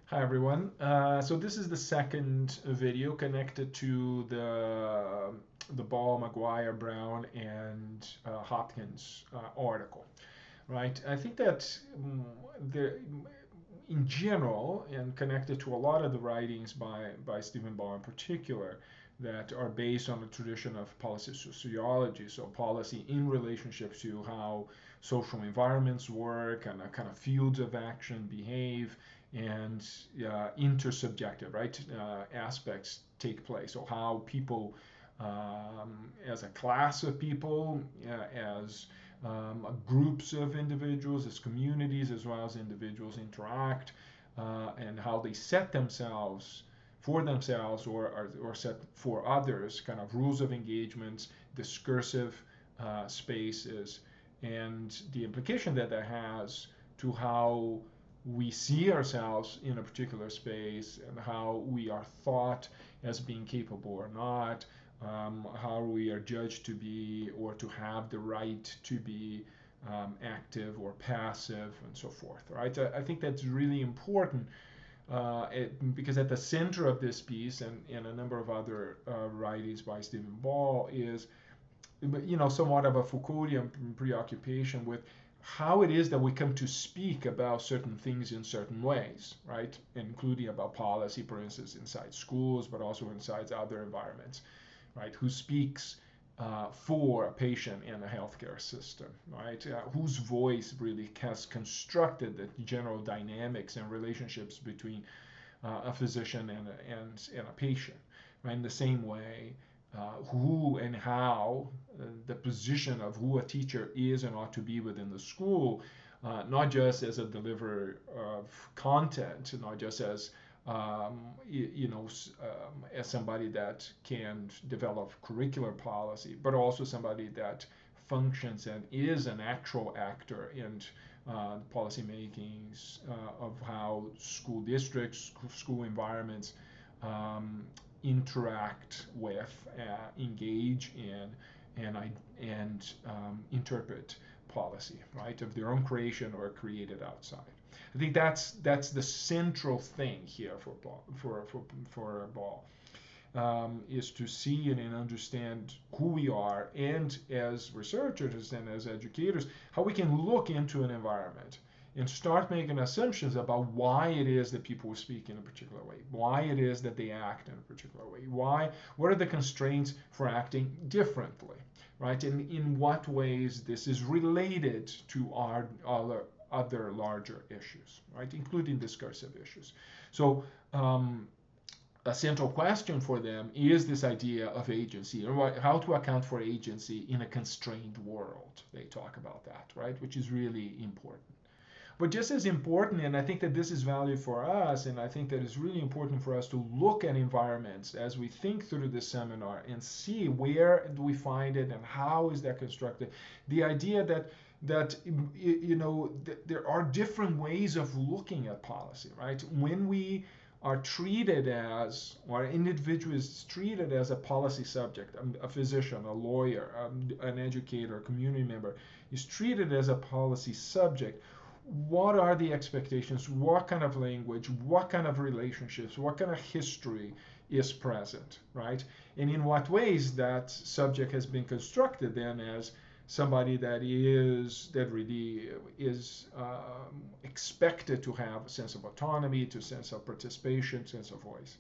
Hi everyone. So this is the second video connected to the Ball, McGuire, Brown, and Hopkins article, right? I think that the in general, and connected to a lot of the writings by Stephen Ball in particular, that are based on the tradition of policy sociology, so policy in relationship to how social environments work and kind of fields of action behave and intersubjective, right, aspects take place. So how people, as a class of people, as groups of individuals, as communities, as well as individuals interact, and how they set themselves for themselves or set for others, kind of rules of engagements, discursive spaces, and the implication that that has to how we see ourselves in a particular space and how we are thought as being capable or not, how we are judged to be or to have the right to be active or passive and so forth, right? I think that's really important because at the center of this piece and a number of other writings by Stephen Ball is, somewhat of a Foucauldian preoccupation with how it is that we come to speak about certain things in certain ways, right? Including about policy, for instance, inside schools, but also inside other environments, right? Who speaks for a patient in a healthcare system, right? Whose voice really has constructed the general dynamics and relationships between a physician and a patient, right? In the same way, who and how the position of who a teacher is and ought to be within the school, not just as a deliverer of content, not just as as somebody that can develop curricular policy, but also somebody that functions and is an actual actor in policy makings of how school districts, school environments um, interact with, engage in, and interpret policy, right, of their own creation or created outside. I think that's the central thing here for Ball, is to see and understand who we are, and as researchers and as educators, how we can look into an environment and start making assumptions about why it is that people speak in a particular way, why it is that they act in a particular way, what are the constraints for acting differently, right? And in what ways this is related to our other larger issues, right, including discursive issues. So a central question for them is this idea of agency, or how to account for agency in a constrained world. They talk about that, right, which is really important. But just as important, and I think that this is value for us, and I think that it's really important for us to look at environments as we think through this seminar and see where do we find it and how is that constructed. The idea that there are different ways of looking at policy, right? When we are treated as, or an individual is treated as a policy subject, a physician, a lawyer, an educator, a community member is treated as a policy subject. What are the expectations? What kind of language? What kind of relationships? What kind of history is present, right? And in what ways that subject has been constructed then as somebody that really is expected to have a sense of autonomy, to sense of participation, sense of voice.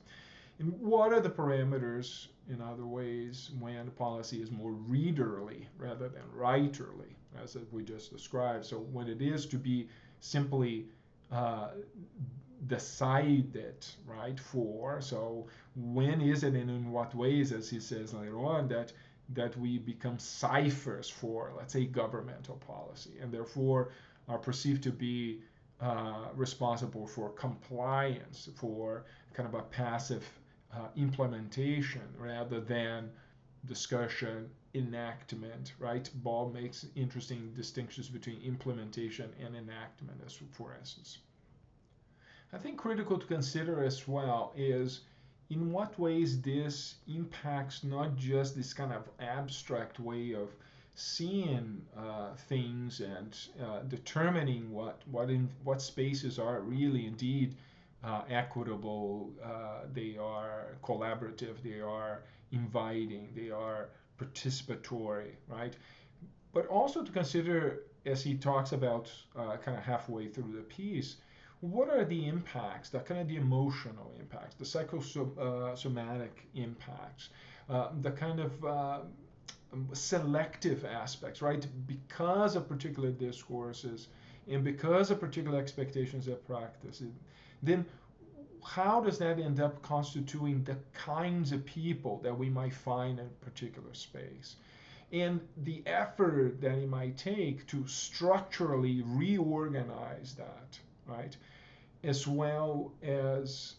And what are the parameters, in other ways, when the policy is more readerly rather than writerly, as we just described? So when it is to be simply uh, decided, right, for, so when is it and in what ways, as he says later on, that we become ciphers for, let's say, governmental policy, and therefore are perceived to be responsible for compliance, for kind of a passive implementation rather than discussion, enactment, right? Ball makes interesting distinctions between implementation and enactment, as for instance. I think critical to consider as well is in what ways this impacts not just this kind of abstract way of seeing things and determining what spaces are really indeed equitable, they are collaborative, they are inviting, they are participatory, right? But also to consider, as he talks about kind of halfway through the piece, what are the impacts, the kind of the emotional impacts, the psychosomatic impacts, the kind of selective aspects, right? Because of particular discourses and because of particular expectations of practice, then how does that end up constituting the kinds of people that we might find in a particular space? And the effort that it might take to structurally reorganize that, right? As well as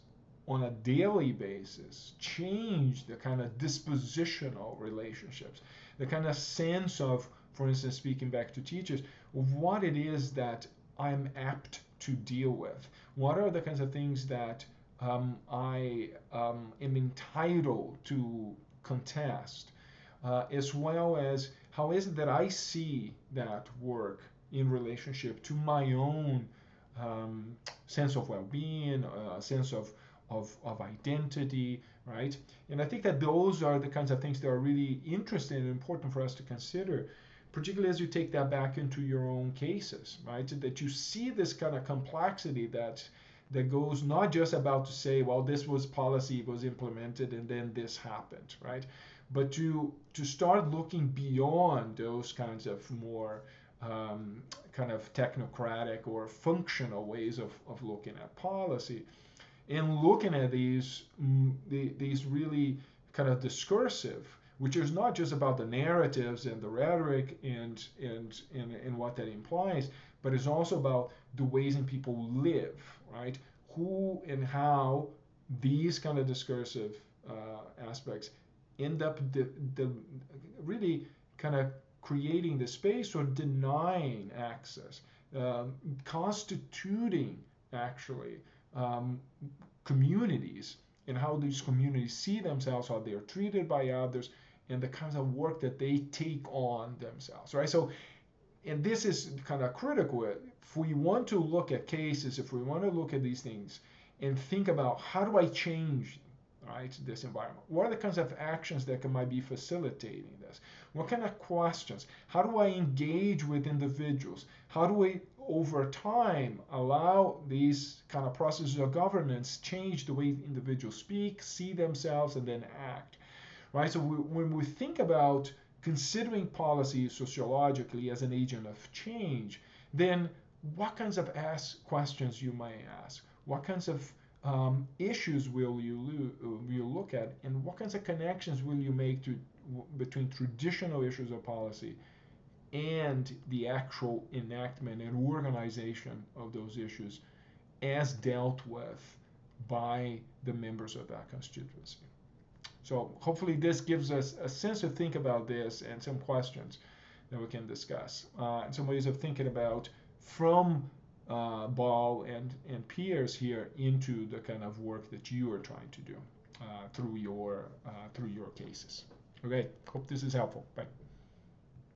on a daily basis change the kind of dispositional relationships, the kind of sense of, for instance, speaking back to teachers, what it is that I'm apt to deal with. What are the kinds of things that I am entitled to contest, as well as how is it that I see that work in relationship to my own sense of well-being, sense of identity, right? And I think that those are the kinds of things that are really interesting and important for us to consider, particularly as you take that back into your own cases, right? That you see this kind of complexity that goes not just about to say, well, this was policy was implemented and then this happened, right? But to start looking beyond those kinds of more kind of technocratic or functional ways of looking at policy and looking at these really kind of discursive, which is not just about the narratives and the rhetoric and what that implies, but it's also about the ways in people live, right? Who and how these kind of discursive aspects end up really kind of creating the space or denying access, constituting actually communities, and how these communities see themselves, how they are treated by others, and the kinds of work that they take on themselves, right? So, and this is kind of critical. If we want to look at cases, if we want to look at these things and think about how do I change, right, this environment? What are the kinds of actions that might be facilitating this? What kind of questions? How do I engage with individuals? How do we, over time, allow these kind of processes of governance change the way individuals speak, see themselves, and then act, right? So when we think about considering policy sociologically as an agent of change, then what kinds of questions you may ask? What kinds of issues will you look at, and what kinds of connections will you make between traditional issues of policy and the actual enactment and organization of those issues as dealt with by the members of that constituency? So hopefully this gives us a sense to think about this and some questions that we can discuss, and some ways of thinking about from Ball and peers here into the kind of work that you are trying to do through your cases. Okay, hope this is helpful. Bye.